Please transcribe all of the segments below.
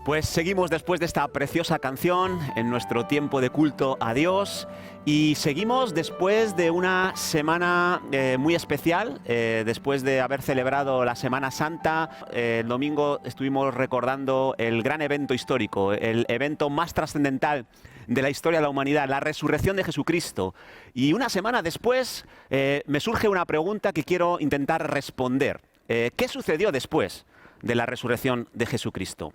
Pues seguimos después de esta preciosa canción en nuestro tiempo de culto a Dios y seguimos después de una semana muy especial, después de haber celebrado la Semana Santa. El domingo estuvimos recordando el gran evento histórico, el evento más trascendental de la historia de la humanidad, la resurrección de Jesucristo. Y una semana después me surge una pregunta que quiero intentar responder. ¿Qué sucedió después de la resurrección de Jesucristo?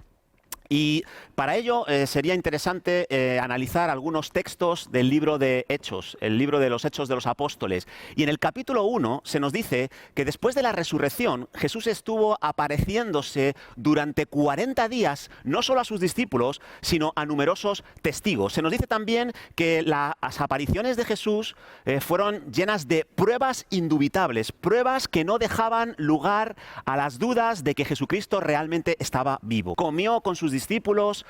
Y para ello sería interesante analizar algunos textos del libro de Hechos, el libro de los Hechos de los Apóstoles. Y en el capítulo 1 se nos dice que después de la resurrección Jesús estuvo apareciéndose durante 40 días, no solo a sus discípulos, sino a numerosos testigos. Se nos dice también que las apariciones de Jesús fueron llenas de pruebas indubitables, pruebas que no dejaban lugar a las dudas de que Jesucristo realmente estaba vivo. Comió con sus discípulos,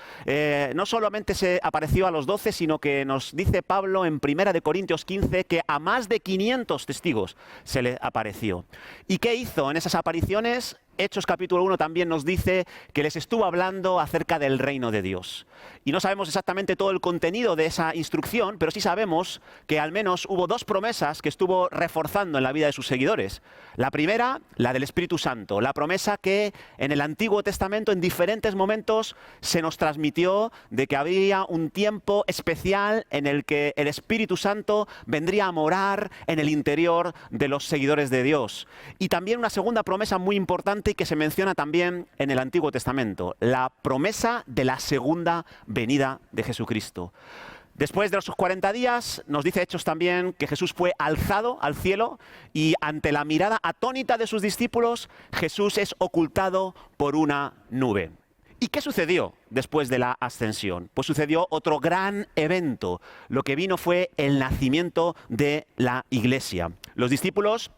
no solamente se apareció a los 12, sino que nos dice Pablo en 1 de Corintios 15 que a más de 500 testigos se le apareció. ¿Y qué hizo en esas apariciones? Hechos capítulo 1 también nos dice que les estuvo hablando acerca del reino de Dios. Y no sabemos exactamente todo el contenido de esa instrucción, pero sí sabemos que al menos hubo dos promesas que estuvo reforzando en la vida de sus seguidores. La primera, la del Espíritu Santo, la promesa que en el Antiguo Testamento en diferentes momentos se nos transmitió de que había un tiempo especial en el que el Espíritu Santo vendría a morar en el interior de los seguidores de Dios. Y también una segunda promesa muy importante y que se menciona también en el Antiguo Testamento, la promesa de la segunda venida de Jesucristo. Después de esos 40 días, nos dice Hechos también que Jesús fue alzado al cielo y ante la mirada atónita de sus discípulos, Jesús es ocultado por una nube. ¿Y qué sucedió después de la ascensión? Pues sucedió otro gran evento. Lo que vino fue el nacimiento de la iglesia. Los discípulos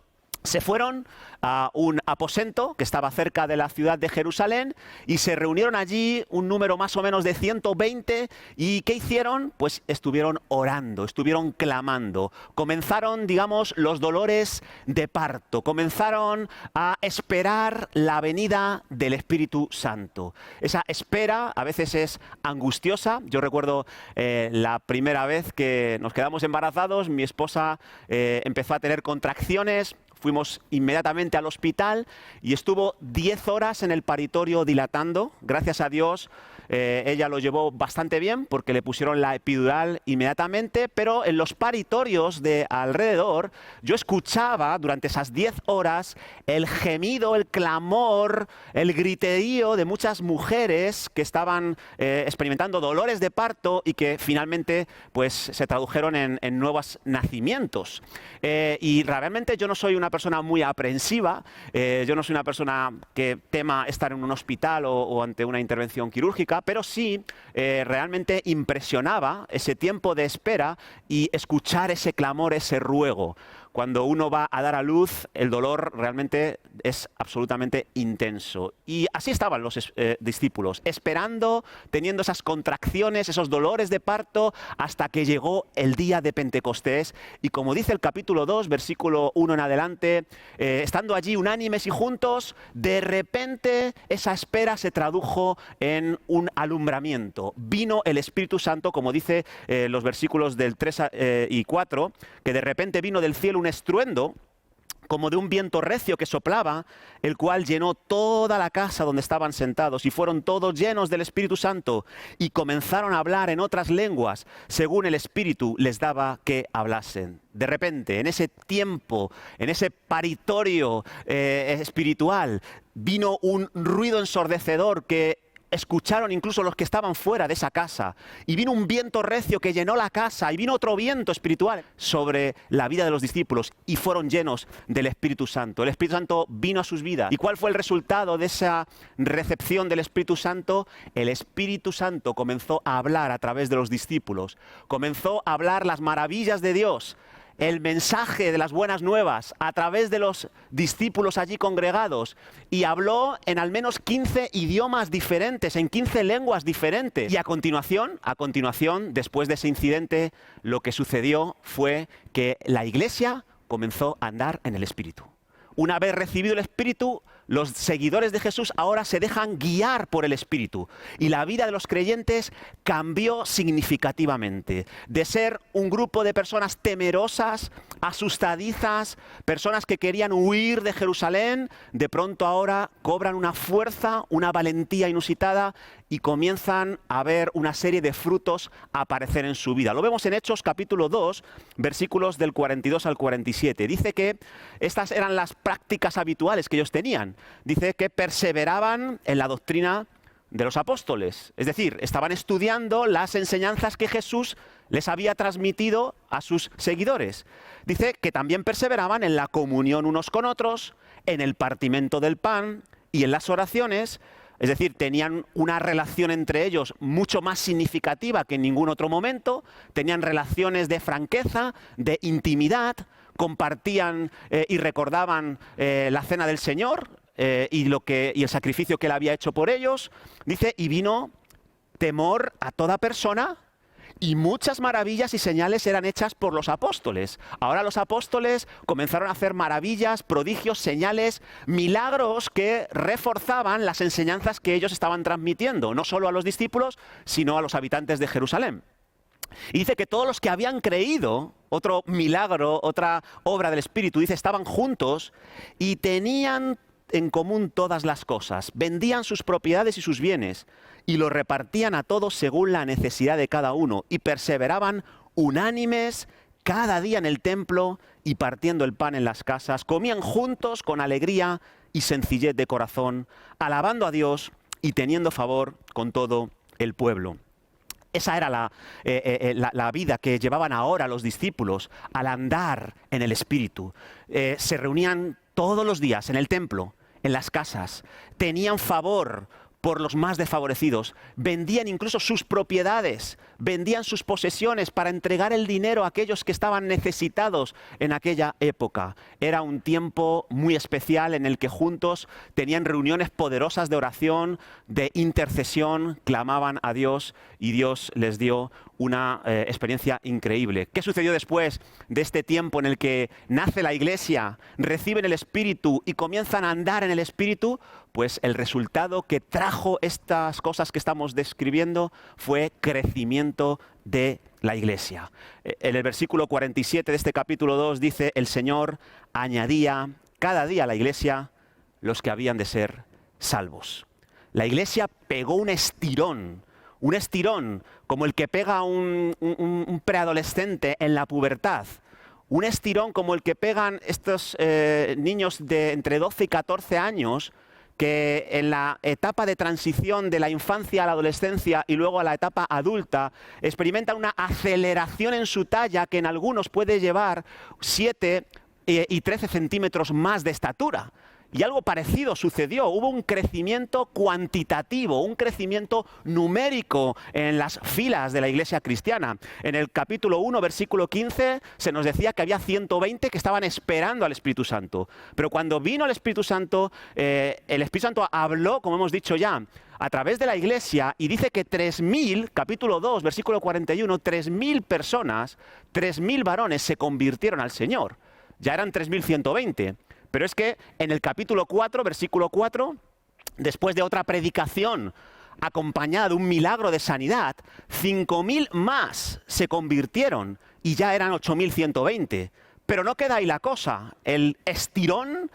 se fueron a un aposento que estaba cerca de la ciudad de Jerusalén y se reunieron allí un número más o menos de 120. ¿Y qué hicieron? Pues estuvieron orando, estuvieron clamando. Comenzaron, digamos, los dolores de parto. Comenzaron a esperar la venida del Espíritu Santo. Esa espera a veces es angustiosa. Yo recuerdo la primera vez que nos quedamos embarazados, mi esposa empezó a tener contracciones. Fuimos inmediatamente al hospital y estuvo 10 horas en el paritorio dilatando. Gracias a Dios, ella lo llevó bastante bien porque le pusieron la epidural inmediatamente, pero en los paritorios de alrededor yo escuchaba durante esas 10 horas el gemido, el clamor, el griterío de muchas mujeres que estaban experimentando dolores de parto y que finalmente pues, se tradujeron en nuevos nacimientos. Y realmente yo no soy una persona muy aprensiva, yo no soy una persona que tema estar en un hospital o ante una intervención quirúrgica, pero sí realmente impresionaba ese tiempo de espera y escuchar ese clamor, ese ruego. Cuando uno va a dar a luz, el dolor realmente es absolutamente intenso. Y así estaban los discípulos, esperando, teniendo esas contracciones, esos dolores de parto, hasta que llegó el día de Pentecostés. Y como dice el capítulo 2, versículo 1 en adelante, estando allí unánimes y juntos, de repente esa espera se tradujo en un alumbramiento. Vino el Espíritu Santo, como dice los versículos del 3 y 4, que de repente vino del cielo un estruendo como de un viento recio que soplaba, el cual llenó toda la casa donde estaban sentados, y fueron todos llenos del Espíritu Santo, y comenzaron a hablar en otras lenguas, según el Espíritu les daba que hablasen. De repente, en ese tiempo, en ese paritorio espiritual, vino un ruido ensordecedor que escucharon incluso los que estaban fuera de esa casa. Y vino un viento recio que llenó la casa. Y vino otro viento espiritual sobre la vida de los discípulos. Y fueron llenos del Espíritu Santo. El Espíritu Santo vino a sus vidas. ¿Y cuál fue el resultado de esa recepción del Espíritu Santo? El Espíritu Santo comenzó a hablar a través de los discípulos. Comenzó a hablar las maravillas de Dios. El mensaje de las buenas nuevas a través de los discípulos allí congregados, y habló en al menos 15 idiomas diferentes, en 15 lenguas diferentes. Y a continuación, después de ese incidente, lo que sucedió fue que la iglesia comenzó a andar en el Espíritu. Una vez recibido el Espíritu, Los seguidores de Jesús ahora se dejan guiar por el Espíritu y la vida de los creyentes cambió significativamente. De ser un grupo de personas temerosas, asustadizas, personas que querían huir de Jerusalén, de pronto ahora cobran una fuerza, una valentía inusitada y comienzan a ver una serie de frutos aparecer en su vida. Lo vemos en Hechos capítulo 2, versículos del 42 al 47. Dice que estas eran las prácticas habituales que ellos tenían. Dice que perseveraban en la doctrina de los apóstoles. Es decir, estaban estudiando las enseñanzas que Jesús les había transmitido a sus seguidores. Dice que también perseveraban en la comunión unos con otros, en el partimiento del pan y en las oraciones. Es decir, tenían una relación entre ellos mucho más significativa que en ningún otro momento, tenían relaciones de franqueza, de intimidad, compartían y recordaban la cena del Señor y el sacrificio que Él había hecho por ellos. Dice, y vino temor a toda persona, y muchas maravillas y señales eran hechas por los apóstoles. Ahora los apóstoles comenzaron a hacer maravillas, prodigios, señales, milagros que reforzaban las enseñanzas que ellos estaban transmitiendo, no solo a los discípulos, sino a los habitantes de Jerusalén. Y dice que todos los que habían creído, otro milagro, otra obra del Espíritu, dice, estaban juntos y tenían en común todas las cosas, vendían sus propiedades y sus bienes y lo repartían a todos según la necesidad de cada uno y perseveraban unánimes cada día en el templo y partiendo el pan en las casas, comían juntos con alegría y sencillez de corazón, alabando a Dios y teniendo favor con todo el pueblo. Esa era la vida que llevaban ahora los discípulos al andar en el Espíritu. Se reunían todos los días en el templo, en las casas, tenían favor por los más desfavorecidos, vendían incluso sus propiedades, vendían sus posesiones para entregar el dinero a aquellos que estaban necesitados en aquella época. Era un tiempo muy especial en el que juntos tenían reuniones poderosas de oración, de intercesión, clamaban a Dios y Dios les dio una experiencia increíble. ¿Qué sucedió después de este tiempo en el que nace la iglesia, reciben el Espíritu y comienzan a andar en el Espíritu? Pues el resultado que trajo estas cosas que estamos describiendo fue crecimiento de la iglesia. En el versículo 47 de este capítulo 2 dice, el Señor añadía cada día a la iglesia los que habían de ser salvos. La iglesia pegó un estirón como el que pega un preadolescente en la pubertad. Un estirón como el que pegan estos niños de entre 12 y 14 años que en la etapa de transición de la infancia a la adolescencia y luego a la etapa adulta experimentan una aceleración en su talla que en algunos puede llevar 7 y 13 centímetros más de estatura. Y algo parecido sucedió, hubo un crecimiento cuantitativo, un crecimiento numérico en las filas de la iglesia cristiana. En el capítulo 1, versículo 15, se nos decía que había 120 que estaban esperando al Espíritu Santo. Pero cuando vino el Espíritu Santo habló, como hemos dicho ya, a través de la iglesia y dice que 3.000, capítulo 2, versículo 41, 3.000 personas, 3.000 varones se convirtieron al Señor. Ya eran 3.120. Pero es que en el capítulo 4, versículo 4, después de otra predicación acompañada de un milagro de sanidad, 5.000 más se convirtieron y ya eran 8.120. Pero no queda ahí la cosa. El estirón,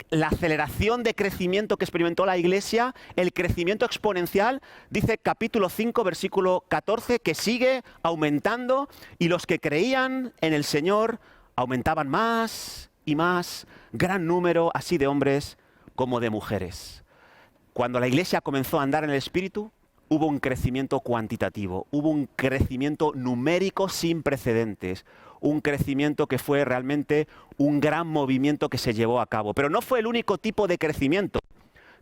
la aceleración de crecimiento que experimentó la iglesia, el crecimiento exponencial, dice capítulo 5, versículo 14, que sigue aumentando y los que creían en el Señor aumentaban más y más, gran número así de hombres como de mujeres. Cuando la iglesia comenzó a andar en el Espíritu, hubo un crecimiento cuantitativo, hubo un crecimiento numérico sin precedentes, un crecimiento que fue realmente un gran movimiento que se llevó a cabo. Pero no fue el único tipo de crecimiento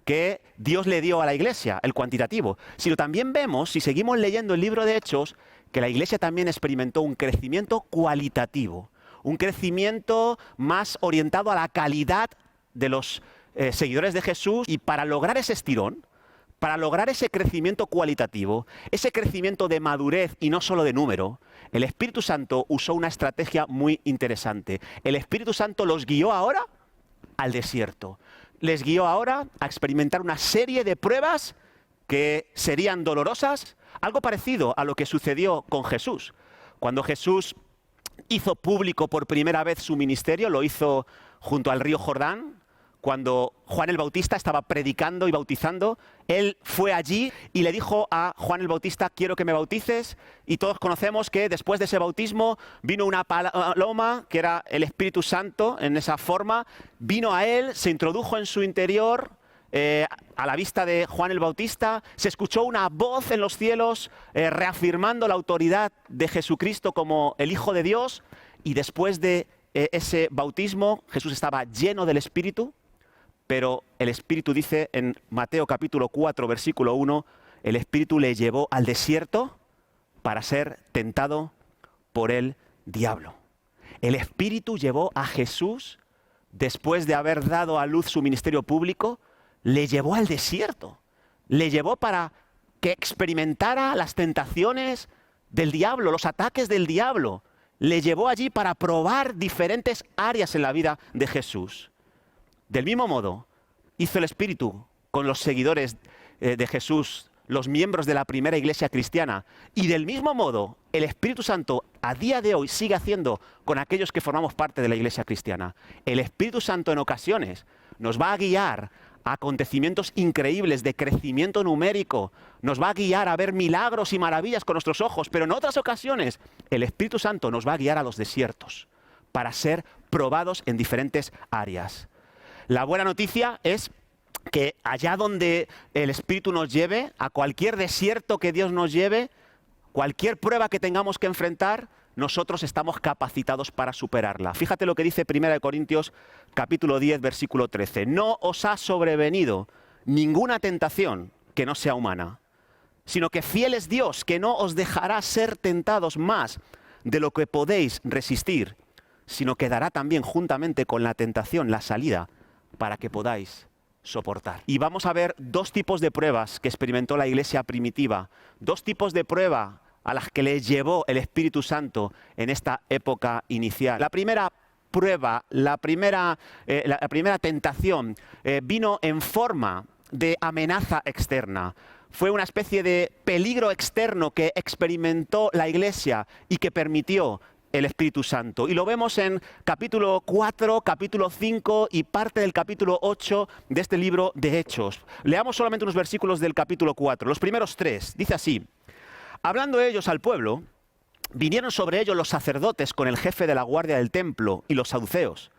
que Dios le dio a la iglesia, el cuantitativo, sino también vemos, si seguimos leyendo el libro de Hechos, que la iglesia también experimentó un crecimiento cualitativo. Un crecimiento más orientado a la calidad de los seguidores de Jesús y para lograr ese estirón, para lograr ese crecimiento cualitativo, ese crecimiento de madurez y no solo de número, el Espíritu Santo usó una estrategia muy interesante. El Espíritu Santo los guió ahora al desierto. les guió ahora a experimentar una serie de pruebas que serían dolorosas, algo parecido a lo que sucedió con Jesús. Cuando Jesús hizo público por primera vez su ministerio, lo hizo junto al río Jordán. Cuando Juan el Bautista estaba predicando y bautizando, él fue allí y le dijo a Juan el Bautista: quiero que me bautices. Y todos conocemos que después de ese bautismo vino una paloma, que era el Espíritu Santo en esa forma, vino a él, se introdujo en su interior, a la vista de Juan el Bautista, se escuchó una voz en los cielos reafirmando la autoridad de Jesucristo como el Hijo de Dios, y después de ese bautismo Jesús estaba lleno del Espíritu. Pero el Espíritu dice en Mateo capítulo 4, versículo 1, el Espíritu le llevó al desierto para ser tentado por el diablo. El Espíritu llevó a Jesús, después de haber dado a luz su ministerio público, le llevó al desierto. Le llevó para que experimentara las tentaciones del diablo, los ataques del diablo. Le llevó allí para probar diferentes áreas en la vida de Jesús. Del mismo modo, hizo el Espíritu con los seguidores de Jesús, los miembros de la primera iglesia cristiana. Y del mismo modo, el Espíritu Santo a día de hoy sigue haciendo con aquellos que formamos parte de la iglesia cristiana. El Espíritu Santo en ocasiones nos va a guiar a acontecimientos increíbles de crecimiento numérico, nos va a guiar a ver milagros y maravillas con nuestros ojos, pero en otras ocasiones el Espíritu Santo nos va a guiar a los desiertos para ser probados en diferentes áreas. La buena noticia es que allá donde el Espíritu nos lleve, a cualquier desierto que Dios nos lleve, cualquier prueba que tengamos que enfrentar, nosotros estamos capacitados para superarla. Fíjate lo que dice 1 Corintios capítulo 10, versículo 13. No os ha sobrevenido ninguna tentación que no sea humana, sino que fiel es Dios, que no os dejará ser tentados más de lo que podéis resistir, sino que dará también juntamente con la tentación la salida para que podáis soportar. Y vamos a ver dos tipos de pruebas que experimentó la iglesia primitiva, dos tipos de prueba a las que le llevó el Espíritu Santo en esta época inicial. La primera prueba, la primera tentación vino en forma de amenaza externa. Fue una especie de peligro externo que experimentó la iglesia y que permitió el Espíritu Santo. Y lo vemos en capítulo 4, capítulo 5 y parte del capítulo 8 de este libro de Hechos. Leamos solamente unos versículos del capítulo 4, los primeros 3. Dice así: hablando ellos al pueblo, vinieron sobre ellos los sacerdotes con el jefe de la guardia del templo y los saduceos,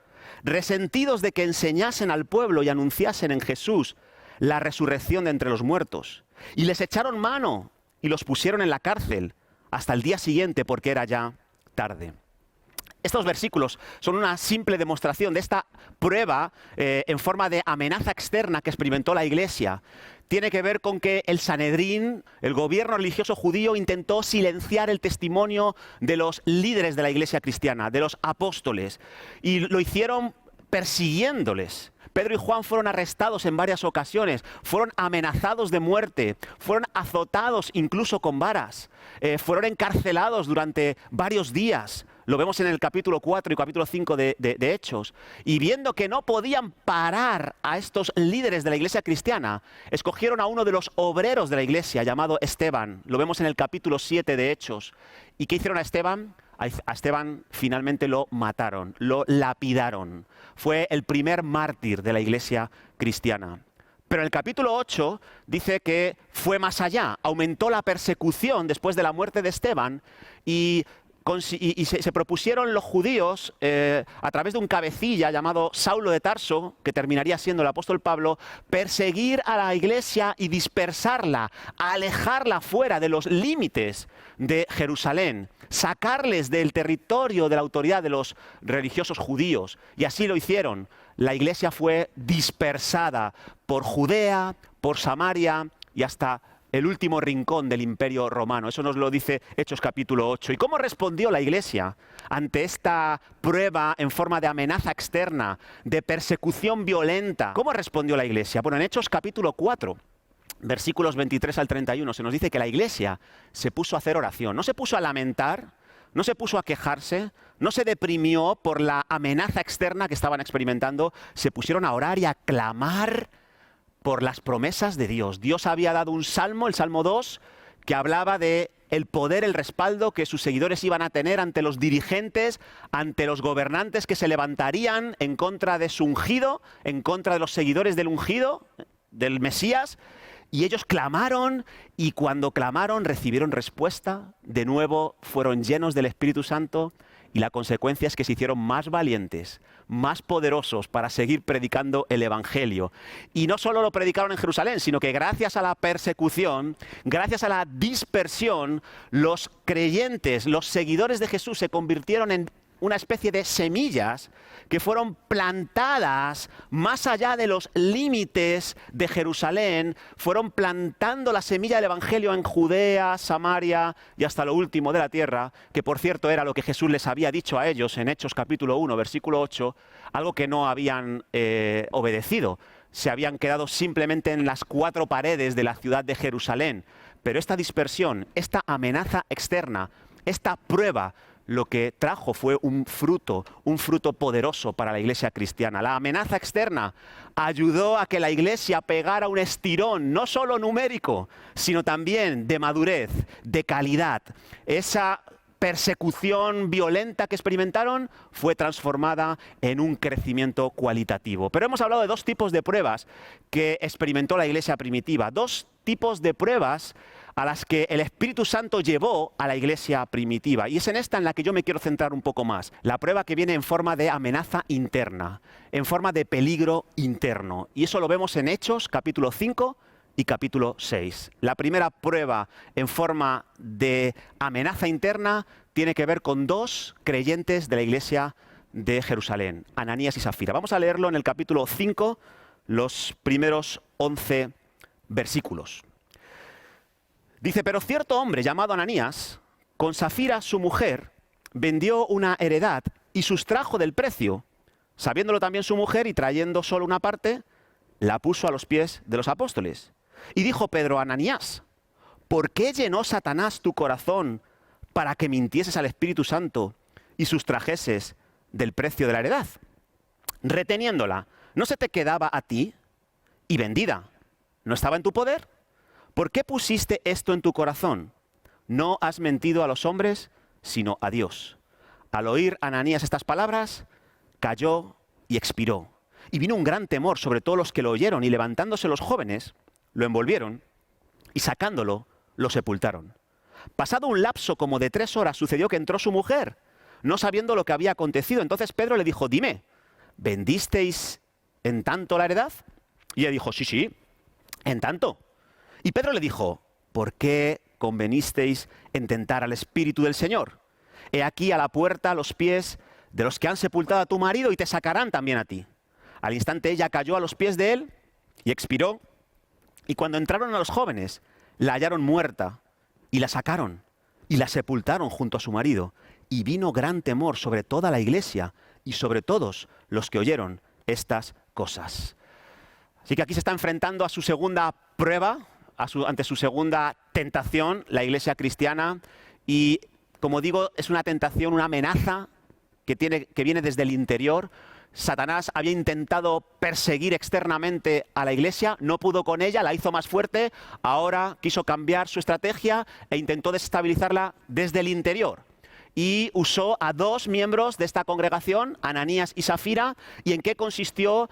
resentidos de que enseñasen al pueblo y anunciasen en Jesús la resurrección de entre los muertos. Y les echaron mano y los pusieron en la cárcel hasta el día siguiente, porque era ya tarde. Estos versículos son una simple demostración de esta prueba en forma de amenaza externa que experimentó la iglesia. Tiene que ver con que el Sanedrín, el gobierno religioso judío, intentó silenciar el testimonio de los líderes de la iglesia cristiana, de los apóstoles, y lo hicieron persiguiéndoles. Pedro y Juan fueron arrestados en varias ocasiones, fueron amenazados de muerte, fueron azotados incluso con varas, fueron encarcelados durante varios días. Lo vemos en el capítulo 4 y capítulo 5 de Hechos. Y viendo que no podían parar a estos líderes de la iglesia cristiana, escogieron a uno de los obreros de la iglesia llamado Esteban. Lo vemos en el capítulo 7 de Hechos. ¿Y qué hicieron a Esteban? A Esteban finalmente lo mataron, lo lapidaron. Fue el primer mártir de la iglesia cristiana. Pero en el capítulo 8 dice que fue más allá, aumentó la persecución después de la muerte de Esteban y se propusieron los judíos, a través de un cabecilla llamado Saulo de Tarso, que terminaría siendo el apóstol Pablo, perseguir a la iglesia y dispersarla, alejarla fuera de los límites de Jerusalén, sacarles del territorio de la autoridad de los religiosos judíos. Y así lo hicieron. La iglesia fue dispersada por Judea, por Samaria y hasta el último rincón del Imperio Romano. Eso nos lo dice Hechos capítulo 8. ¿Y cómo respondió la iglesia ante esta prueba en forma de amenaza externa, de persecución violenta? ¿Cómo respondió la iglesia? Bueno, en Hechos capítulo 4, versículos 23 al 31, se nos dice que la iglesia se puso a hacer oración. No se puso a lamentar, no se puso a quejarse, no se deprimió por la amenaza externa que estaban experimentando, se pusieron a orar y a clamar por las promesas de Dios. Dios había dado un salmo, el Salmo 2, que hablaba de el poder, el respaldo que sus seguidores iban a tener ante los dirigentes, ante los gobernantes que se levantarían en contra de su ungido, en contra de los seguidores del ungido, del Mesías. Y ellos clamaron, y cuando clamaron recibieron respuesta. De nuevo fueron llenos del Espíritu Santo, y la consecuencia es que se hicieron más valientes, más poderosos para seguir predicando el Evangelio. Y no solo lo predicaron en Jerusalén, sino que gracias a la persecución, gracias a la dispersión, los creyentes, los seguidores de Jesús se convirtieron en una especie de semillas que fueron plantadas más allá de los límites de Jerusalén, fueron plantando la semilla del Evangelio en Judea, Samaria y hasta lo último de la tierra, que por cierto era lo que Jesús les había dicho a ellos en Hechos capítulo 1, versículo 8, algo que no habían obedecido. Se habían quedado simplemente en las 4 paredes de la ciudad de Jerusalén. Pero esta dispersión, esta amenaza externa, esta prueba, lo que trajo fue un fruto poderoso para la iglesia cristiana. La amenaza externa ayudó a que la iglesia pegara un estirón, no solo numérico, sino también de madurez, de calidad. Esa persecución violenta que experimentaron fue transformada en un crecimiento cualitativo. Pero hemos hablado de 2 tipos de pruebas que experimentó la iglesia primitiva, 2 tipos de pruebas a las que el Espíritu Santo llevó a la iglesia primitiva. Y es en esta en la que yo me quiero centrar un poco más. La prueba que viene en forma de amenaza interna, en forma de peligro interno. Y eso lo vemos en Hechos, capítulo 5 y capítulo 6. La primera prueba en forma de amenaza interna tiene que ver con 2 creyentes de la iglesia de Jerusalén, Ananías y Zafira. Vamos a leerlo en el capítulo 5, los primeros 11 versículos. Dice: pero cierto hombre llamado Ananías, con Zafira su mujer, vendió una heredad y sustrajo del precio, sabiéndolo también su mujer, y trayendo solo una parte, la puso a los pies de los apóstoles. Y dijo Pedro a Ananías: ¿por qué llenó Satanás tu corazón para que mintieses al Espíritu Santo y sustrajeses del precio de la heredad? Reteniéndola, ¿no se te quedaba a ti? Y vendida, ¿no estaba en tu poder? ¿Por qué pusiste esto en tu corazón? No has mentido a los hombres, sino a Dios. Al oír Ananías estas palabras, cayó y expiró. Y vino un gran temor sobre todos los que lo oyeron, y levantándose los jóvenes, lo envolvieron y sacándolo, lo sepultaron. Pasado un lapso como de 3 horas, sucedió que entró su mujer, no sabiendo lo que había acontecido. Entonces Pedro le dijo: dime, ¿vendisteis en tanto la heredad? Y ella dijo: sí, en tanto. Y Pedro le dijo: ¿por qué convenisteis en tentar al Espíritu del Señor? He aquí a la puerta los pies de los que han sepultado a tu marido, y te sacarán también a ti. Al instante ella cayó a los pies de él y expiró. Y cuando entraron a los jóvenes, la hallaron muerta, y la sacaron y la sepultaron junto a su marido. Y vino gran temor sobre toda la iglesia y sobre todos los que oyeron estas cosas. Así que aquí se está enfrentando a su segunda prueba, ante su segunda tentación, la iglesia cristiana. Y como digo, es una tentación, una amenaza que viene desde el interior. Satanás había intentado perseguir externamente a la iglesia, no pudo con ella, la hizo más fuerte. Ahora quiso cambiar su estrategia e intentó desestabilizarla desde el interior. Y usó a 2 miembros de esta congregación, Ananías y Zafira. ¿Y en qué consistió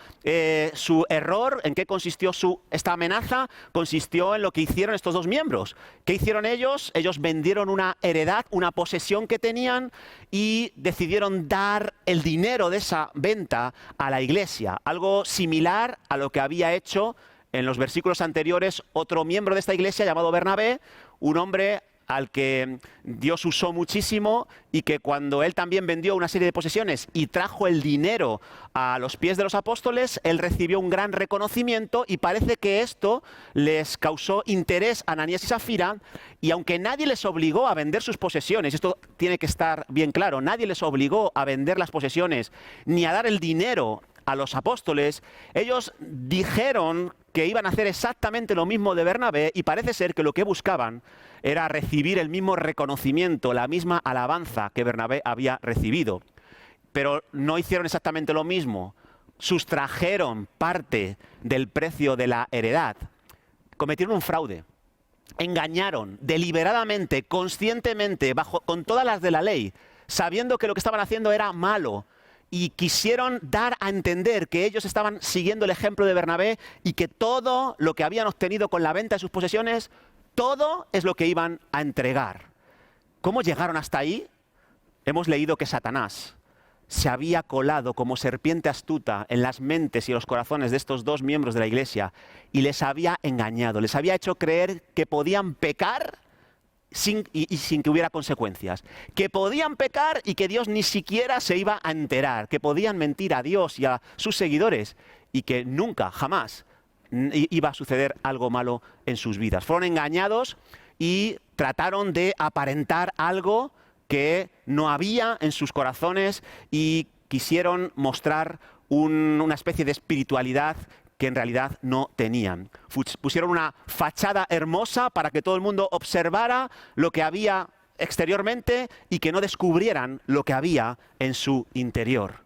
su error? ¿En qué consistió esta amenaza? Consistió en lo que hicieron estos 2 miembros. ¿Qué hicieron ellos? Ellos vendieron una heredad, una posesión que tenían, y decidieron dar el dinero de esa venta a la iglesia. Algo similar a lo que había hecho en los versículos anteriores otro miembro de esta iglesia llamado Bernabé, un hombre al que Dios usó muchísimo, y que cuando él también vendió una serie de posesiones y trajo el dinero a los pies de los apóstoles, él recibió un gran reconocimiento, y parece que esto les causó interés a Ananías y Zafira. Y aunque nadie les obligó a vender sus posesiones, esto tiene que estar bien claro, nadie les obligó a vender las posesiones ni a dar el dinero a los apóstoles, ellos dijeron que iban a hacer exactamente lo mismo de Bernabé y parece ser que lo que buscaban era recibir el mismo reconocimiento, la misma alabanza que Bernabé había recibido. Pero no hicieron exactamente lo mismo. Sustrajeron parte del precio de la heredad. Cometieron un fraude. Engañaron deliberadamente, conscientemente, con todas las de la ley, sabiendo que lo que estaban haciendo era malo. Y quisieron dar a entender que ellos estaban siguiendo el ejemplo de Bernabé y que todo lo que habían obtenido con la venta de sus posesiones, todo es lo que iban a entregar. ¿Cómo llegaron hasta ahí? Hemos leído que Satanás se había colado como serpiente astuta en las mentes y los corazones de estos dos miembros de la iglesia y les había engañado, les había hecho creer que podían pecar sin que hubiera consecuencias, que podían pecar y que Dios ni siquiera se iba a enterar, que podían mentir a Dios y a sus seguidores y que nunca, jamás iba a suceder algo malo en sus vidas. Fueron engañados y trataron de aparentar algo que no había en sus corazones y quisieron mostrar una especie de espiritualidad que en realidad no tenían. Pusieron una fachada hermosa para que todo el mundo observara lo que había exteriormente y que no descubrieran lo que había en su interior.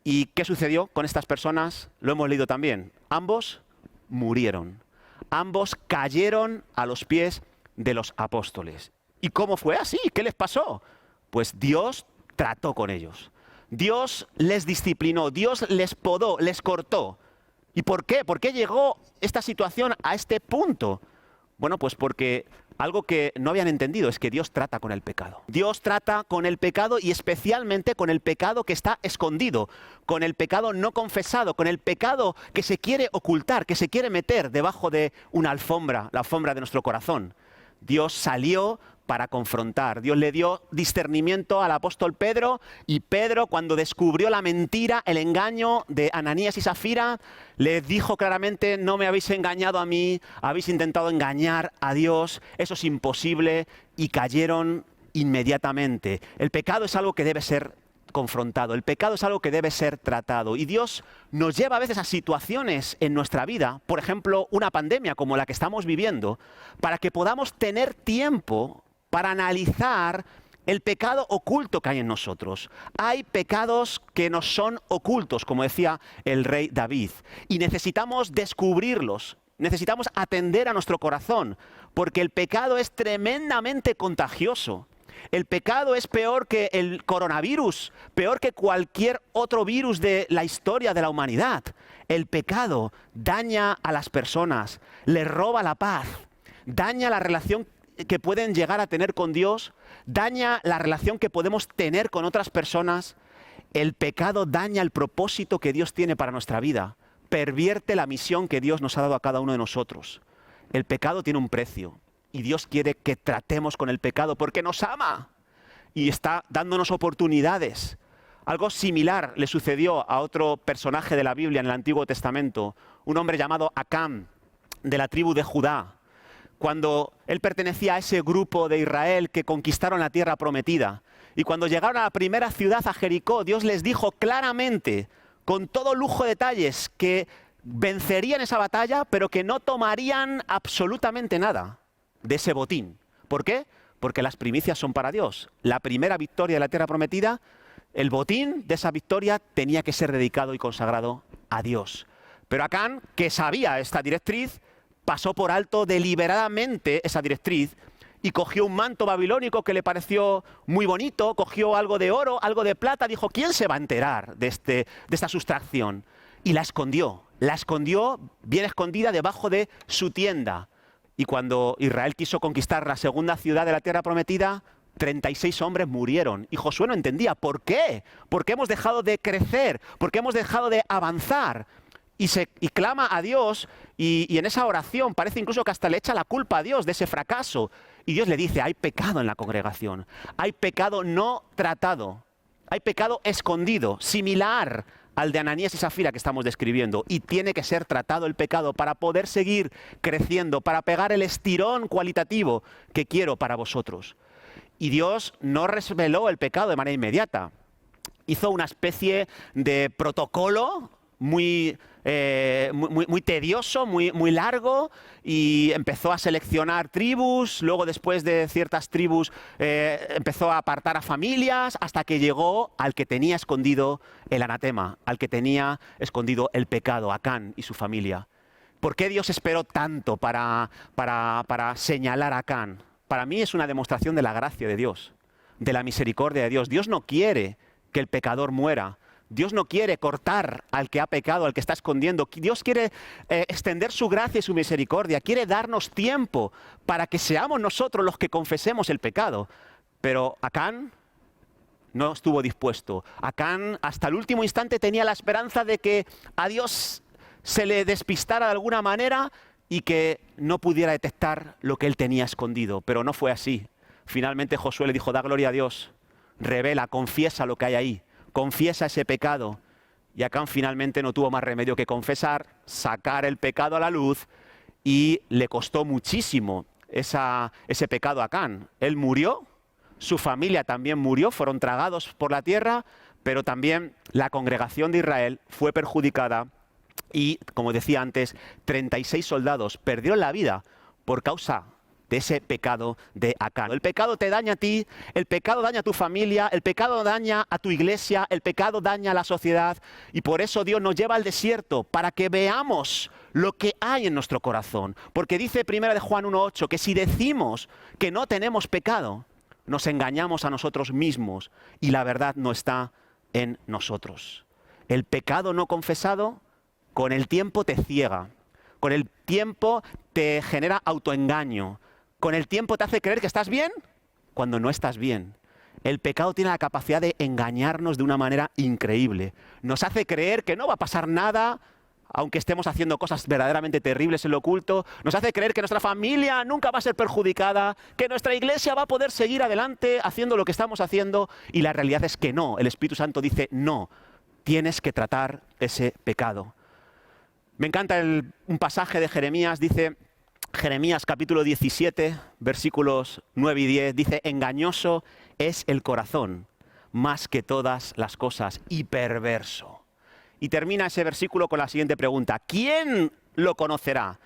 ¿Y qué sucedió con estas personas? Lo hemos leído también. Ambos murieron. Ambos cayeron a los pies de los apóstoles. ¿Y cómo fue así? ¿Qué les pasó? Pues Dios trató con ellos. Dios les disciplinó, Dios les podó, les cortó. ¿Y por qué? ¿Por qué llegó esta situación a este punto? Bueno, pues porque algo que no habían entendido es que Dios trata con el pecado. Dios trata con el pecado y especialmente con el pecado que está escondido, con el pecado no confesado, con el pecado que se quiere ocultar, que se quiere meter debajo de una alfombra, la alfombra de nuestro corazón. Dios salió para confrontar. Dios le dio discernimiento al apóstol Pedro y Pedro, cuando descubrió la mentira, el engaño de Ananías y Safira, le dijo claramente: no me habéis engañado a mí, habéis intentado engañar a Dios, eso es imposible, y cayeron inmediatamente. El pecado es algo que debe ser confrontado, el pecado es algo que debe ser tratado y Dios nos lleva a veces a situaciones en nuestra vida, por ejemplo una pandemia como la que estamos viviendo, para que podamos tener tiempo para analizar el pecado oculto que hay en nosotros. Hay pecados que nos son ocultos, como decía el rey David, y necesitamos descubrirlos, necesitamos atender a nuestro corazón, porque el pecado es tremendamente contagioso. El pecado es peor que el coronavirus, peor que cualquier otro virus de la historia de la humanidad. El pecado daña a las personas, les roba la paz, daña la relación que pueden llegar a tener con Dios, daña la relación que podemos tener con otras personas. El pecado daña el propósito que Dios tiene para nuestra vida, pervierte la misión que Dios nos ha dado a cada uno de nosotros. El pecado tiene un precio y Dios quiere que tratemos con el pecado porque nos ama y está dándonos oportunidades. Algo similar le sucedió a otro personaje de la Biblia en el Antiguo Testamento, un hombre llamado Acán, de la tribu de Judá. Cuando él pertenecía a ese grupo de Israel que conquistaron la tierra prometida. Y cuando llegaron a la primera ciudad, a Jericó, Dios les dijo claramente, con todo lujo de detalles, que vencerían esa batalla, pero que no tomarían absolutamente nada de ese botín. ¿Por qué? Porque las primicias son para Dios. La primera victoria de la tierra prometida, el botín de esa victoria tenía que ser dedicado y consagrado a Dios. Pero Acán, que sabía esta directriz, pasó por alto deliberadamente esa directriz y cogió un manto babilónico que le pareció muy bonito, cogió algo de oro, algo de plata, dijo: ¿quién se va a enterar de esta sustracción? Y la escondió bien escondida debajo de su tienda. Y cuando Israel quiso conquistar la segunda ciudad de la tierra prometida, 36 hombres murieron. Y Josué no entendía por qué. ¿Por qué hemos dejado de crecer? ¿Por qué hemos dejado de avanzar? Y clama a Dios y en esa oración parece incluso que hasta le echa la culpa a Dios de ese fracaso. Y Dios le dice: hay pecado en la congregación, hay pecado no tratado, hay pecado escondido, similar al de Ananías y Safira que estamos describiendo. Y tiene que ser tratado el pecado para poder seguir creciendo, para pegar el estirón cualitativo que quiero para vosotros. Y Dios no reveló el pecado de manera inmediata. Hizo una especie de protocolo muy tedioso, muy largo, y empezó a seleccionar tribus. Luego, después de ciertas tribus, empezó a apartar a familias, hasta que llegó al que tenía escondido el anatema, al que tenía escondido el pecado, Acán y su familia. ¿Por qué Dios esperó tanto para señalar a Acán? Para mí es una demostración de la gracia de Dios, de la misericordia de Dios. Dios no quiere que el pecador muera. Dios no quiere cortar al que ha pecado, al que está escondiendo. Dios quiere extender su gracia y su misericordia. Quiere darnos tiempo para que seamos nosotros los que confesemos el pecado. Pero Acán no estuvo dispuesto. Acán hasta el último instante tenía la esperanza de que a Dios se le despistara de alguna manera y que no pudiera detectar lo que él tenía escondido. Pero no fue así. Finalmente Josué le dijo: da gloria a Dios, revela, confiesa lo que hay ahí, confiesa ese pecado. Y Acán finalmente no tuvo más remedio que confesar, sacar el pecado a la luz, y le costó muchísimo ese pecado a Acán. Él murió, su familia también murió, fueron tragados por la tierra, pero también la congregación de Israel fue perjudicada y, como decía antes, 36 soldados perdieron la vida por causa de ese pecado de Acán. El pecado te daña a ti, el pecado daña a tu familia, el pecado daña a tu iglesia, el pecado daña a la sociedad, y por eso Dios nos lleva al desierto, para que veamos lo que hay en nuestro corazón. Porque dice 1 de Juan 1:8 que si decimos que no tenemos pecado, nos engañamos a nosotros mismos y la verdad no está en nosotros. El pecado no confesado con el tiempo te ciega, con el tiempo te genera autoengaño, con el tiempo te hace creer que estás bien cuando no estás bien. El pecado tiene la capacidad de engañarnos de una manera increíble. Nos hace creer que no va a pasar nada, aunque estemos haciendo cosas verdaderamente terribles en lo oculto. Nos hace creer que nuestra familia nunca va a ser perjudicada, que nuestra iglesia va a poder seguir adelante haciendo lo que estamos haciendo. Y la realidad es que no. El Espíritu Santo dice: no, tienes que tratar ese pecado. Me encanta un pasaje de Jeremías, dice Jeremías capítulo 17, versículos 9 y 10, dice: engañoso es el corazón más que todas las cosas y perverso. Y termina ese versículo con la siguiente pregunta: ¿quién lo conocerá?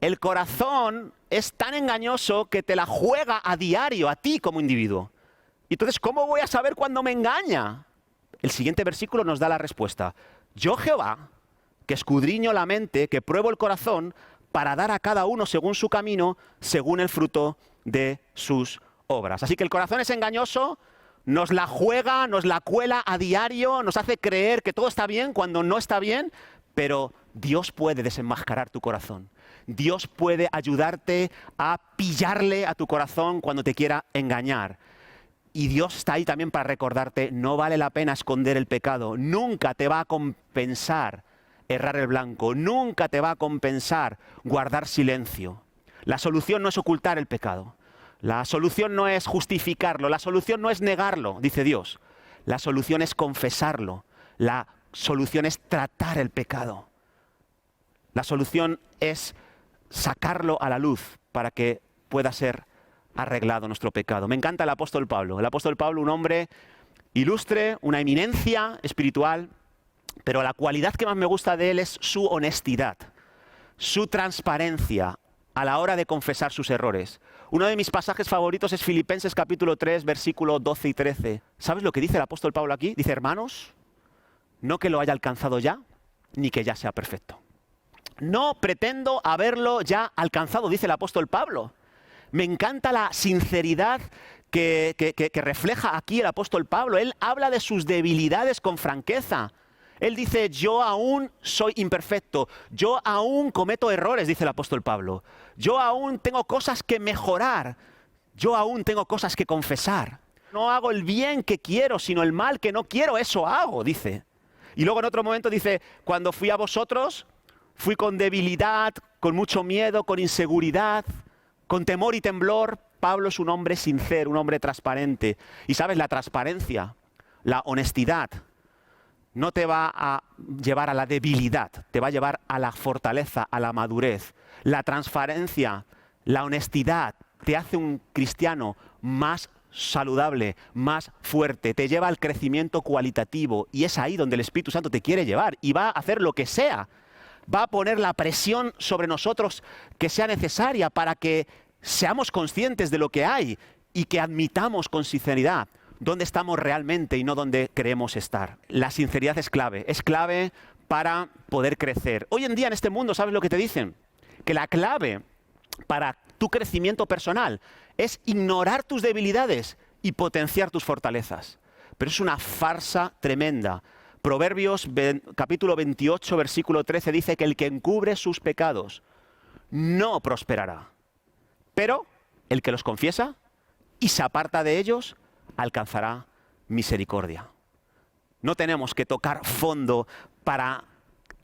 El corazón es tan engañoso que te la juega a diario a ti como individuo. Entonces, ¿cómo voy a saber cuándo me engaña? El siguiente versículo nos da la respuesta: yo, Jehová, que escudriño la mente, que pruebo el corazón, para dar a cada uno según su camino, según el fruto de sus obras. Así que el corazón es engañoso, nos la juega, nos la cuela a diario, nos hace creer que todo está bien cuando no está bien, pero Dios puede desenmascarar tu corazón. Dios puede ayudarte a pillarle a tu corazón cuando te quiera engañar. Y Dios está ahí también para recordarte: no vale la pena esconder el pecado, nunca te va a compensar errar el blanco, nunca te va a compensar guardar silencio. La solución no es ocultar el pecado, la solución no es justificarlo, la solución no es negarlo, dice Dios. La solución es confesarlo, la solución es tratar el pecado. La solución es sacarlo a la luz para que pueda ser arreglado nuestro pecado. Me encanta el apóstol Pablo. El apóstol Pablo, un hombre ilustre, una eminencia espiritual, pero la cualidad que más me gusta de él es su honestidad, su transparencia a la hora de confesar sus errores. Uno de mis pasajes favoritos es Filipenses capítulo 3, versículos 12 y 13. ¿Sabes lo que dice el apóstol Pablo aquí? Dice: hermanos, no que lo haya alcanzado ya, ni que ya sea perfecto. No pretendo haberlo ya alcanzado, dice el apóstol Pablo. Me encanta la sinceridad que refleja aquí el apóstol Pablo. Él habla de sus debilidades con franqueza. Él dice: yo aún soy imperfecto, yo aún cometo errores, dice el apóstol Pablo. Yo aún tengo cosas que mejorar, yo aún tengo cosas que confesar. No hago el bien que quiero, sino el mal que no quiero, eso hago, dice. Y luego en otro momento dice: cuando fui a vosotros, fui con debilidad, con mucho miedo, con inseguridad, con temor y temblor. Pablo es un hombre sincero, un hombre transparente. Y sabes, la transparencia, la honestidad, no te va a llevar a la debilidad, te va a llevar a la fortaleza, a la madurez. La transparencia, la honestidad te hace un cristiano más saludable, más fuerte, te lleva al crecimiento cualitativo, y es ahí donde el Espíritu Santo te quiere llevar y va a hacer lo que sea. Va a poner la presión sobre nosotros que sea necesaria para que seamos conscientes de lo que hay y que admitamos con sinceridad dónde estamos realmente y no dónde creemos estar. La sinceridad es clave para poder crecer. Hoy en día en este mundo, ¿sabes lo que te dicen? Que la clave para tu crecimiento personal es ignorar tus debilidades y potenciar tus fortalezas. Pero es una farsa tremenda. Proverbios capítulo 28, versículo 13 dice que el que encubre sus pecados no prosperará. Pero el que los confiesa y se aparta de ellos alcanzará misericordia. No tenemos que tocar fondo para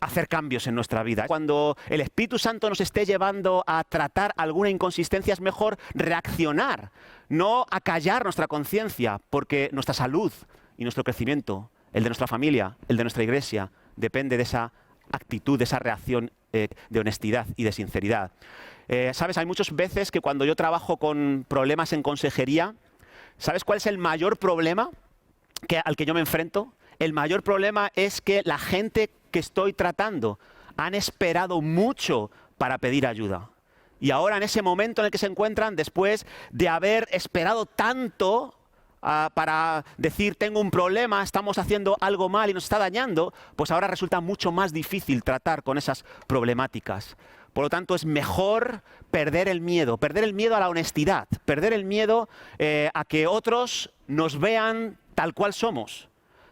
hacer cambios en nuestra vida. Cuando el Espíritu Santo nos esté llevando a tratar alguna inconsistencia, es mejor reaccionar, no acallar nuestra conciencia, porque nuestra salud y nuestro crecimiento, el de nuestra familia, el de nuestra iglesia, depende de esa actitud, de esa reacción de honestidad y de sinceridad. ¿Sabes? Hay muchas veces que cuando yo trabajo con problemas en consejería, ¿sabes cuál es el mayor problema al que yo me enfrento? El mayor problema es que la gente que estoy tratando han esperado mucho para pedir ayuda. Y ahora en ese momento en el que se encuentran, después de haber esperado tanto para decir tengo un problema, estamos haciendo algo mal y nos está dañando, pues ahora resulta mucho más difícil tratar con esas problemáticas. Por lo tanto, es mejor perder el miedo a la honestidad, perder el miedo a que otros nos vean tal cual somos.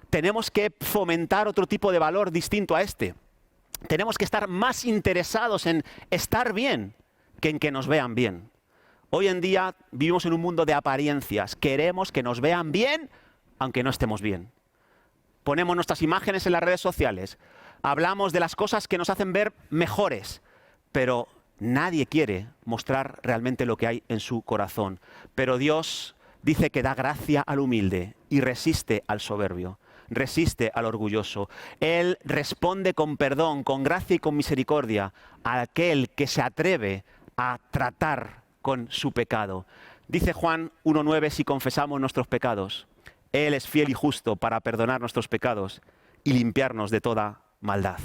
Tenemos que fomentar otro tipo de valor distinto a este. Tenemos que estar más interesados en estar bien que en que nos vean bien. Hoy en día vivimos en un mundo de apariencias. Queremos que nos vean bien, aunque no estemos bien. Ponemos nuestras imágenes en las redes sociales. Hablamos de las cosas que nos hacen ver mejores, pero nadie quiere mostrar realmente lo que hay en su corazón. Pero Dios dice que da gracia al humilde y resiste al soberbio. Resiste al orgulloso. Él responde con perdón, con gracia y con misericordia a aquel que se atreve a tratar con su pecado. Dice Juan 1:9, si confesamos nuestros pecados, Él es fiel y justo para perdonar nuestros pecados y limpiarnos de toda maldad.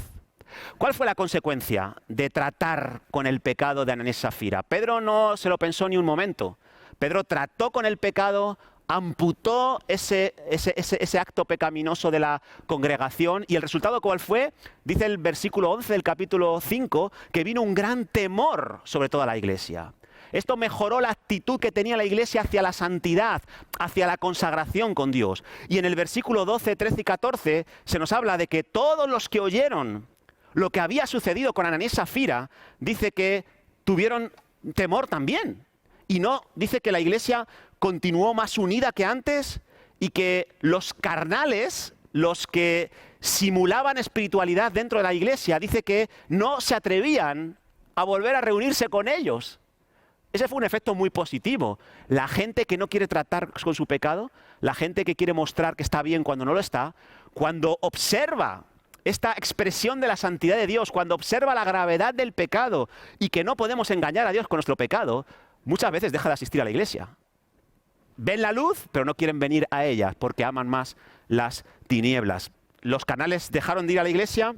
¿Cuál fue la consecuencia de tratar con el pecado de Ananías y Zafira? Pedro no se lo pensó ni un momento. Pedro trató con el pecado, amputó ese acto pecaminoso de la congregación, y el resultado ¿cuál fue? Dice el versículo 11 del capítulo 5 que vino un gran temor sobre toda la iglesia. Esto mejoró la actitud que tenía la iglesia hacia la santidad, hacia la consagración con Dios. Y en el versículo 12, 13 y 14 se nos habla de que todos los que oyeron lo que había sucedido con Ananías y Zafira, dice que tuvieron temor también. Y no, dice que la iglesia continuó más unida que antes y que los carnales, los que simulaban espiritualidad dentro de la iglesia, dice que no se atrevían a volver a reunirse con ellos. Ese fue un efecto muy positivo. La gente que no quiere tratar con su pecado, la gente que quiere mostrar que está bien cuando no lo está, cuando observa esta expresión de la santidad de Dios, cuando observa la gravedad del pecado y que no podemos engañar a Dios con nuestro pecado, muchas veces deja de asistir a la iglesia. Ven la luz, pero no quieren venir a ella porque aman más las tinieblas. Los canales dejaron de ir a la iglesia,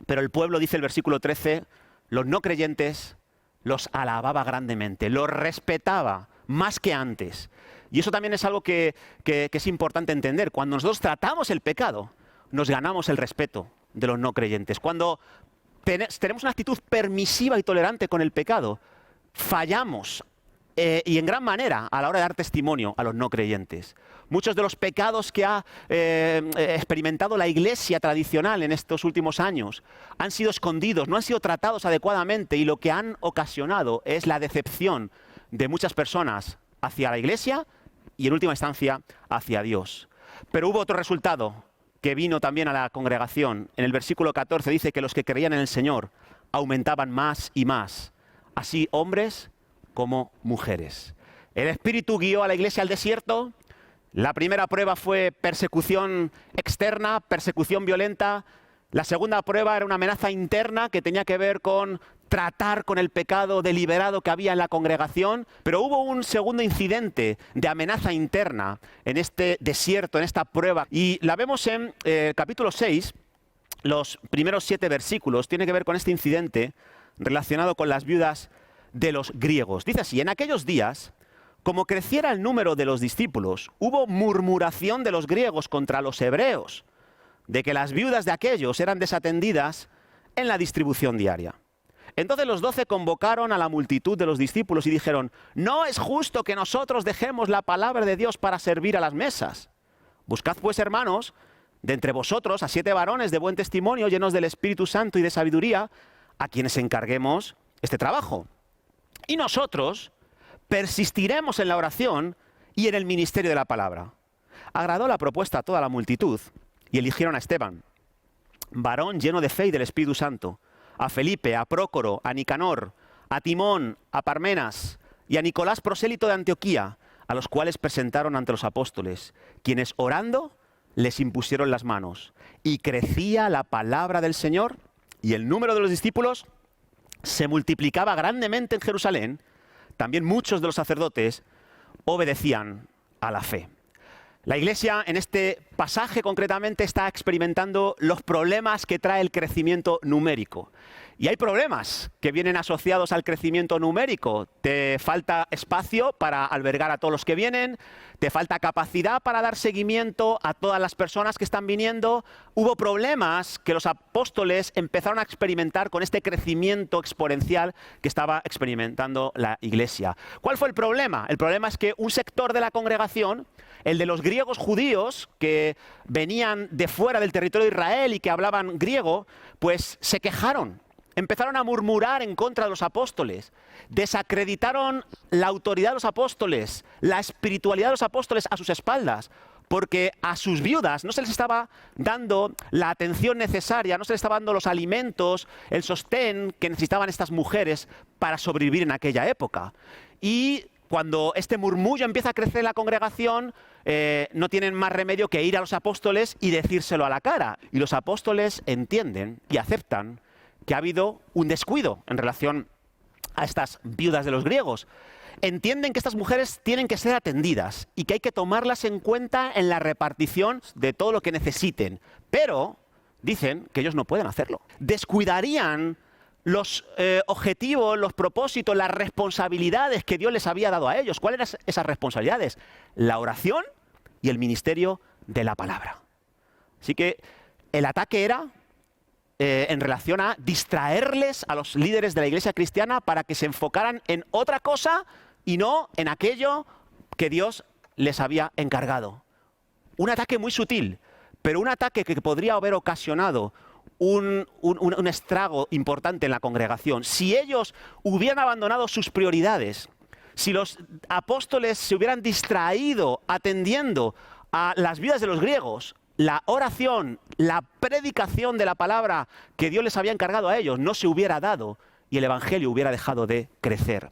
pero el pueblo, dice el versículo 13, los no creyentes los alababa grandemente, los respetaba más que antes. Y eso también es algo que es importante entender. Cuando nosotros tratamos el pecado, nos ganamos el respeto de los no creyentes. Cuando tenemos una actitud permisiva y tolerante con el pecado, fallamos y en gran manera a la hora de dar testimonio a los no creyentes. Muchos de los pecados que ha experimentado la iglesia tradicional en estos últimos años han sido escondidos, no han sido tratados adecuadamente, y lo que han ocasionado es la decepción de muchas personas hacia la iglesia y en última instancia hacia Dios. Pero hubo otro resultado que vino también a la congregación. En el versículo 14 dice que los que creían en el Señor aumentaban más y más, así hombres como mujeres. El Espíritu guió a la iglesia al desierto. La primera prueba fue persecución externa, persecución violenta. La segunda prueba era una amenaza interna que tenía que ver con tratar con el pecado deliberado que había en la congregación, pero hubo un segundo incidente de amenaza interna en este desierto, en esta prueba. Y la vemos en capítulo 6, los primeros 7 versículos, tiene que ver con este incidente relacionado con las viudas de los griegos. Dice así: en aquellos días, como creciera el número de los discípulos, hubo murmuración de los griegos contra los hebreos, de que las viudas de aquellos eran desatendidas en la distribución diaria. Entonces los 12 convocaron a la multitud de los discípulos y dijeron: no es justo que nosotros dejemos la palabra de Dios para servir a las mesas. Buscad pues, hermanos, de entre vosotros a 7 varones de buen testimonio, llenos del Espíritu Santo y de sabiduría, a quienes encarguemos este trabajo. Y nosotros persistiremos en la oración y en el ministerio de la palabra. Agradó la propuesta a toda la multitud y eligieron a Esteban, varón lleno de fe y del Espíritu Santo, a Felipe, a Prócoro, a Nicanor, a Timón, a Parmenas y a Nicolás, prosélito de Antioquía, a los cuales presentaron ante los apóstoles, quienes orando les impusieron las manos. Y crecía la palabra del Señor y el número de los discípulos se multiplicaba grandemente en Jerusalén. También muchos de los sacerdotes obedecían a la fe. La Iglesia en este pasaje concretamente está experimentando los problemas que trae el crecimiento numérico. Y hay problemas que vienen asociados al crecimiento numérico. Te falta espacio para albergar a todos los que vienen, te falta capacidad para dar seguimiento a todas las personas que están viniendo. Hubo problemas que los apóstoles empezaron a experimentar con este crecimiento exponencial que estaba experimentando la Iglesia. ¿Cuál fue el problema? El problema es que un sector de la congregación, el de los griegos judíos que venían de fuera del territorio de Israel y que hablaban griego, pues se quejaron. Empezaron a murmurar en contra de los apóstoles, desacreditaron la autoridad de los apóstoles, la espiritualidad de los apóstoles a sus espaldas, porque a sus viudas no se les estaba dando la atención necesaria, no se les estaba dando los alimentos, el sostén que necesitaban estas mujeres para sobrevivir en aquella época. Y cuando este murmullo empieza a crecer en la congregación, no tienen más remedio que ir a los apóstoles y decírselo a la cara. Y los apóstoles entienden y aceptan que ha habido un descuido en relación a estas viudas de los griegos. Entienden que estas mujeres tienen que ser atendidas y que hay que tomarlas en cuenta en la repartición de todo lo que necesiten. Pero dicen que ellos no pueden hacerlo. Descuidarían los objetivos, los propósitos, las responsabilidades que Dios les había dado a ellos. ¿Cuáles eran esas responsabilidades? La oración y el ministerio de la palabra. Así que el ataque era en relación a distraerles a los líderes de la iglesia cristiana para que se enfocaran en otra cosa y no en aquello que Dios les había encargado. Un ataque muy sutil, pero un ataque que podría haber ocasionado un estrago importante en la congregación. Si ellos hubieran abandonado sus prioridades, si los apóstoles se hubieran distraído atendiendo a las vidas de los griegos, la oración, la predicación de la palabra que Dios les había encargado a ellos no se hubiera dado y el evangelio hubiera dejado de crecer.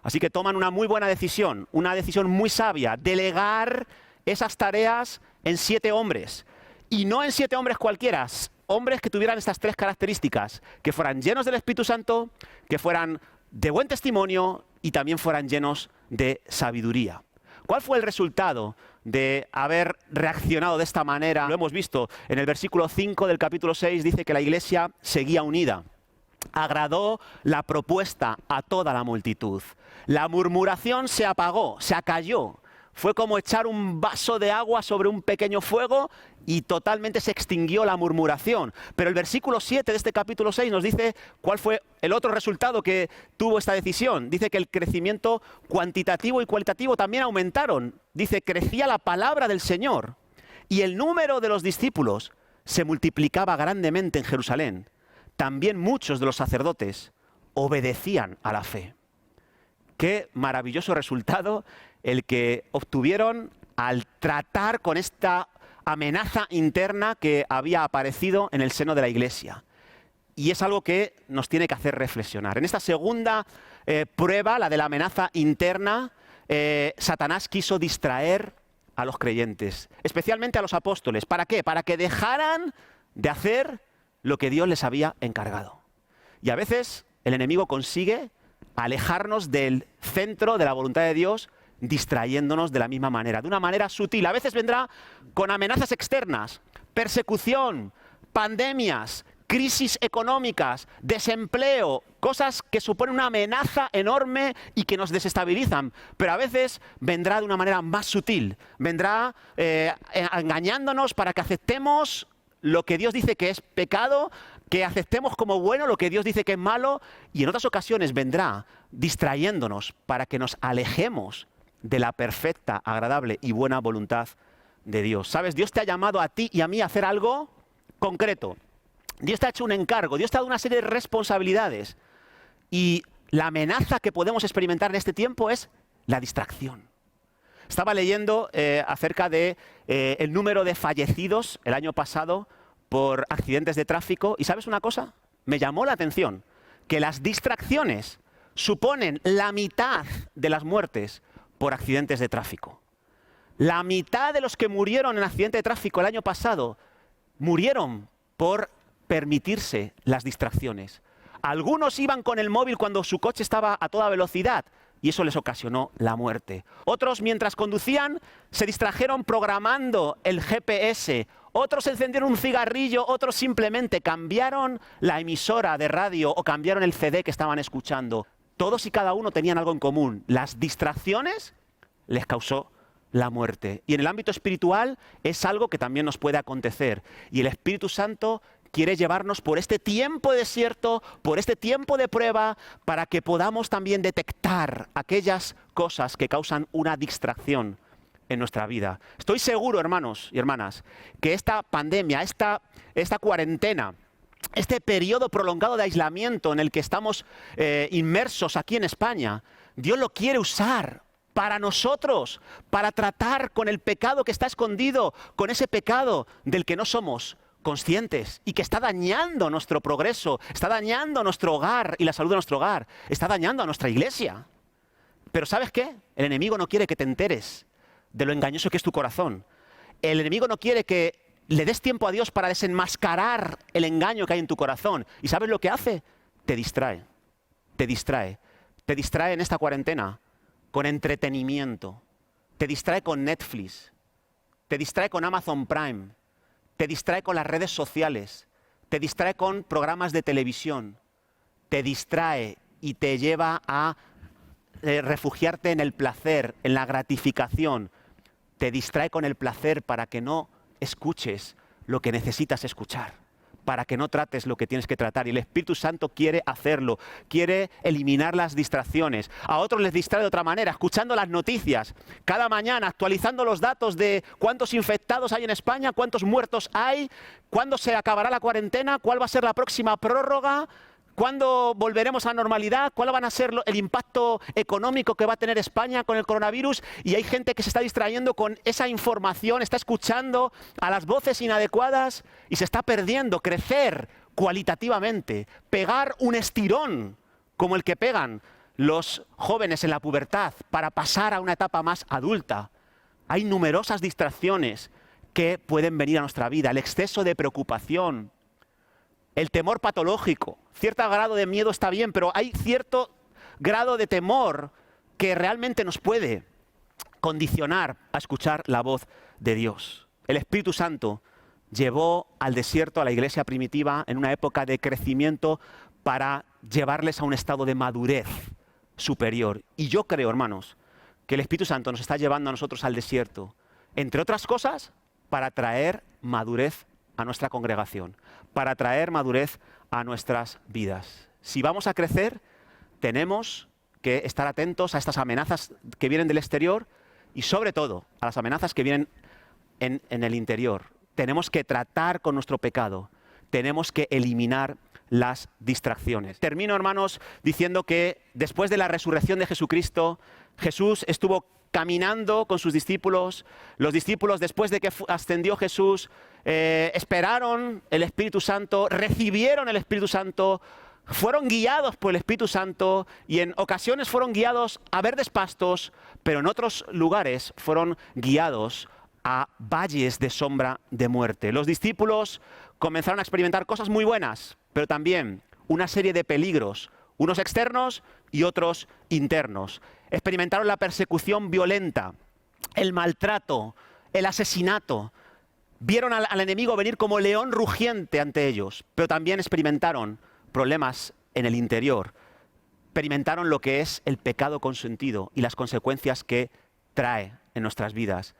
Así que toman una muy buena decisión, una decisión muy sabia, delegar esas tareas en 7 hombres. Y no en 7 hombres cualquiera, hombres que tuvieran estas 3 características, que fueran llenos del Espíritu Santo, que fueran de buen testimonio y también fueran llenos de sabiduría. ¿Cuál fue el resultado de haber reaccionado de esta manera? Lo hemos visto en el versículo 5 del capítulo 6, dice que la iglesia seguía unida. Agradó la propuesta a toda la multitud. La murmuración se apagó, se acalló. Fue como echar un vaso de agua sobre un pequeño fuego y totalmente se extinguió la murmuración. Pero el versículo 7 de este capítulo 6 nos dice cuál fue el otro resultado que tuvo esta decisión. Dice que el crecimiento cuantitativo y cualitativo también aumentaron. Dice, crecía la palabra del Señor y el número de los discípulos se multiplicaba grandemente en Jerusalén. También muchos de los sacerdotes obedecían a la fe. Qué maravilloso resultado el que obtuvieron al tratar con esta amenaza interna que había aparecido en el seno de la iglesia. Y es algo que nos tiene que hacer reflexionar. En esta segunda prueba, la de la amenaza interna, Satanás quiso distraer a los creyentes, especialmente a los apóstoles. ¿Para qué? Para que dejaran de hacer lo que Dios les había encargado. Y a veces el enemigo consigue alejarnos del centro de la voluntad de Dios, distrayéndonos de la misma manera, de una manera sutil. A veces vendrá con amenazas externas, persecución, pandemias, crisis económicas, desempleo, cosas que suponen una amenaza enorme y que nos desestabilizan. Pero a veces vendrá de una manera más sutil, vendrá engañándonos para que aceptemos lo que Dios dice que es pecado, que aceptemos como bueno lo que Dios dice que es malo, y en otras ocasiones vendrá distrayéndonos para que nos alejemos de la perfecta, agradable y buena voluntad de Dios. ¿Sabes? Dios te ha llamado a ti y a mí a hacer algo concreto. Dios te ha hecho un encargo, Dios te ha dado una serie de responsabilidades. Y la amenaza que podemos experimentar en este tiempo es la distracción. Estaba leyendo acerca de el número de fallecidos el año pasado por accidentes de tráfico. ¿Y sabes una cosa? Me llamó la atención que las distracciones suponen la mitad de las muertes por accidentes de tráfico. La mitad de los que murieron en accidente de tráfico el año pasado murieron por permitirse las distracciones. Algunos iban con el móvil cuando su coche estaba a toda velocidad y eso les ocasionó la muerte. Otros, mientras conducían, se distrajeron programando el GPS. Otros encendieron un cigarrillo, otros simplemente cambiaron la emisora de radio o cambiaron el CD que estaban escuchando. Todos y cada uno tenían algo en común. Las distracciones les causó la muerte. Y en el ámbito espiritual es algo que también nos puede acontecer. Y el Espíritu Santo quiere llevarnos por este tiempo de desierto, por este tiempo de prueba, para que podamos también detectar aquellas cosas que causan una distracción en nuestra vida. Estoy seguro, hermanos y hermanas, que esta pandemia, esta cuarentena, este periodo prolongado de aislamiento en el que estamos inmersos aquí en España, Dios lo quiere usar para nosotros, para tratar con el pecado que está escondido, con ese pecado del que no somos conscientes y que está dañando nuestro progreso, está dañando nuestro hogar y la salud de nuestro hogar, está dañando a nuestra iglesia. Pero ¿sabes qué? El enemigo no quiere que te enteres de lo engañoso que es tu corazón. El enemigo no quiere que le des tiempo a Dios para desenmascarar el engaño que hay en tu corazón. ¿Y sabes lo que hace? Te distrae, te distrae. Te distrae en esta cuarentena con entretenimiento, te distrae con Netflix, te distrae con Amazon Prime, te distrae con las redes sociales, te distrae con programas de televisión, te distrae y te lleva a refugiarte en el placer, en la gratificación, te distrae con el placer para que no escuches lo que necesitas escuchar, para que no trates lo que tienes que tratar. Y el Espíritu Santo quiere hacerlo, quiere eliminar las distracciones. A otros les distrae de otra manera, escuchando las noticias, cada mañana actualizando los datos de cuántos infectados hay en España, cuántos muertos hay, cuándo se acabará la cuarentena, cuál va a ser la próxima prórroga, cuándo volveremos a la normalidad, cuál va a ser el impacto económico que va a tener España con el coronavirus. Y hay gente que se está distrayendo con esa información, está escuchando a las voces inadecuadas y se está perdiendo crecer cualitativamente, pegar un estirón como el que pegan los jóvenes en la pubertad para pasar a una etapa más adulta. Hay numerosas distracciones que pueden venir a nuestra vida, el exceso de preocupación, el temor patológico. Cierto grado de miedo está bien, pero hay cierto grado de temor que realmente nos puede condicionar a escuchar la voz de Dios. El Espíritu Santo llevó al desierto a la iglesia primitiva en una época de crecimiento para llevarles a un estado de madurez superior. Y yo creo, hermanos, que el Espíritu Santo nos está llevando a nosotros al desierto, entre otras cosas, para traer madurez a nuestra congregación, para traer madurez a nuestras vidas. Si vamos a crecer, tenemos que estar atentos a estas amenazas que vienen del exterior y sobre todo a las amenazas que vienen en el interior. Tenemos que tratar con nuestro pecado, tenemos que eliminar las distracciones. Termino, hermanos, diciendo que después de la resurrección de Jesucristo, Jesús estuvo caminando con sus discípulos. Los discípulos, después de que ascendió Jesús, esperaron el Espíritu Santo, recibieron el Espíritu Santo, fueron guiados por el Espíritu Santo y en ocasiones fueron guiados a verdes pastos, pero en otros lugares fueron guiados a valles de sombra de muerte. Los discípulos comenzaron a experimentar cosas muy buenas, pero también una serie de peligros, unos externos y otros internos. Experimentaron la persecución violenta, el maltrato, el asesinato. Vieron al enemigo venir como león rugiente ante ellos, pero también experimentaron problemas en el interior. Experimentaron lo que es el pecado consentido y las consecuencias que trae en nuestras vidas.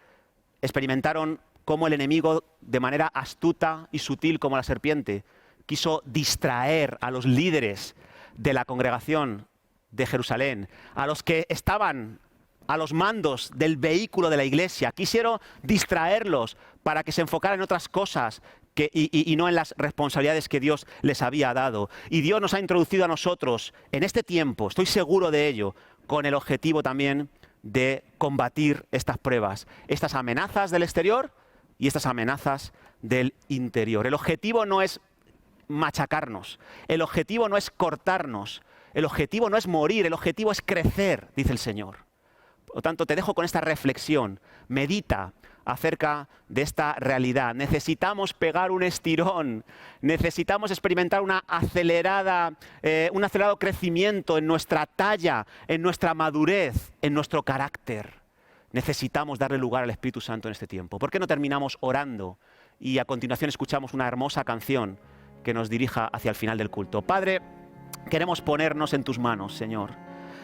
Experimentaron cómo el enemigo, de manera astuta y sutil como la serpiente, quiso distraer a los líderes de la congregación de Jerusalén, a los que estaban a los mandos del vehículo de la iglesia. Quisieron distraerlos para que se enfocaran en otras cosas y no en las responsabilidades que Dios les había dado. Y Dios nos ha introducido a nosotros en este tiempo, estoy seguro de ello, con el objetivo también de combatir estas pruebas, estas amenazas del exterior y estas amenazas del interior. El objetivo no es machacarnos, el objetivo no es cortarnos, el objetivo no es morir, el objetivo es crecer, dice el Señor. Por lo tanto, te dejo con esta reflexión. Medita acerca de esta realidad. Necesitamos pegar un estirón, necesitamos experimentar un acelerado crecimiento en nuestra talla, en nuestra madurez, en nuestro carácter. Necesitamos darle lugar al Espíritu Santo en este tiempo. ¿Por qué no terminamos orando y a continuación escuchamos una hermosa canción que nos dirija hacia el final del culto? Padre, queremos ponernos en tus manos, Señor,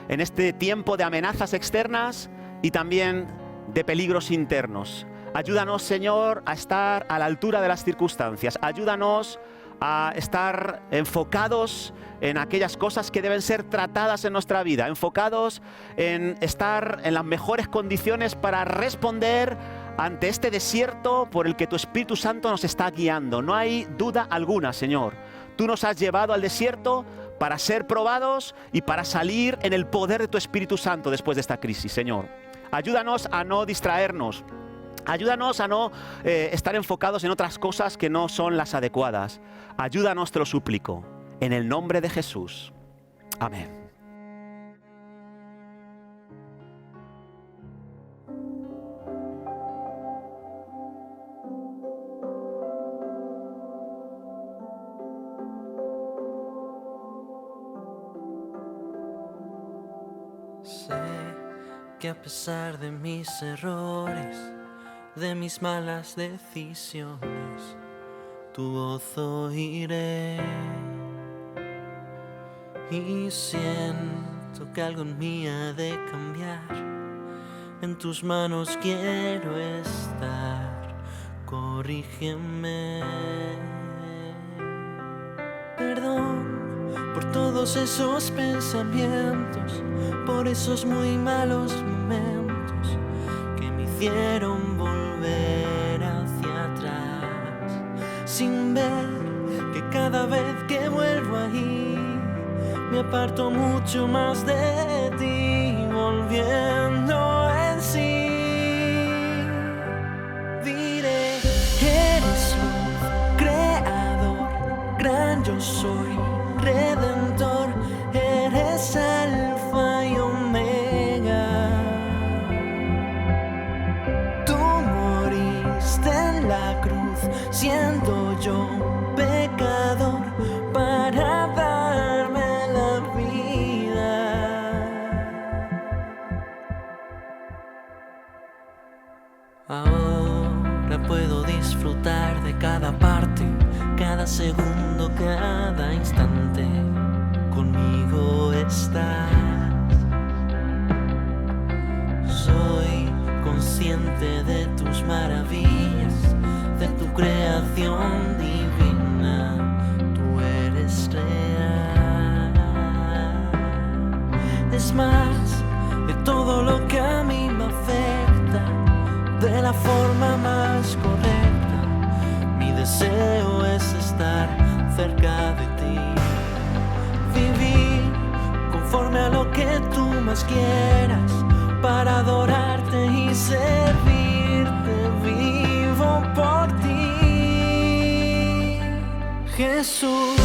en este tiempo de amenazas externas y también de peligros internos. Ayúdanos, Señor, a estar a la altura de las circunstancias. Ayúdanos a estar enfocados en aquellas cosas que deben ser tratadas en nuestra vida, enfocados en estar en las mejores condiciones para responder ante este desierto por el que tu Espíritu Santo nos está guiando. No hay duda alguna, Señor. Tú nos has llevado al desierto para ser probados y para salir en el poder de tu Espíritu Santo después de esta crisis, Señor. Ayúdanos a no distraernos. Ayúdanos a no estar enfocados en otras cosas que no son las adecuadas. Ayúdanos, te lo suplico, en el nombre de Jesús. Amén. Sé que a pesar de mis errores, de mis malas decisiones, tu voz oiré. Y siento que algo en mí ha de cambiar. En tus manos quiero estar. Corrígeme. Perdón por todos esos pensamientos, por esos muy malos momentos que me hicieron volver hacia atrás, sin ver que cada vez que vuelvo ahí me aparto mucho más de ti, volviendo en sí. Diré, eres luz, creador, gran yo soy, redentor, eres alfa y omega. Tú moriste en la cruz, siendo yo pecador, para darme la vida. Ahora puedo disfrutar de cada parte, cada segundo, cada instante. Conmigo estás. Soy consciente de tus maravillas, de tu creación divina. Tú eres real. Es más, de todo lo que a mí me afecta, de la forma más correcta, mi deseo es estar cerca de ti, vivir conforme a lo que tú más quieras, para adorarte y servirte, vivo por ti, Jesús.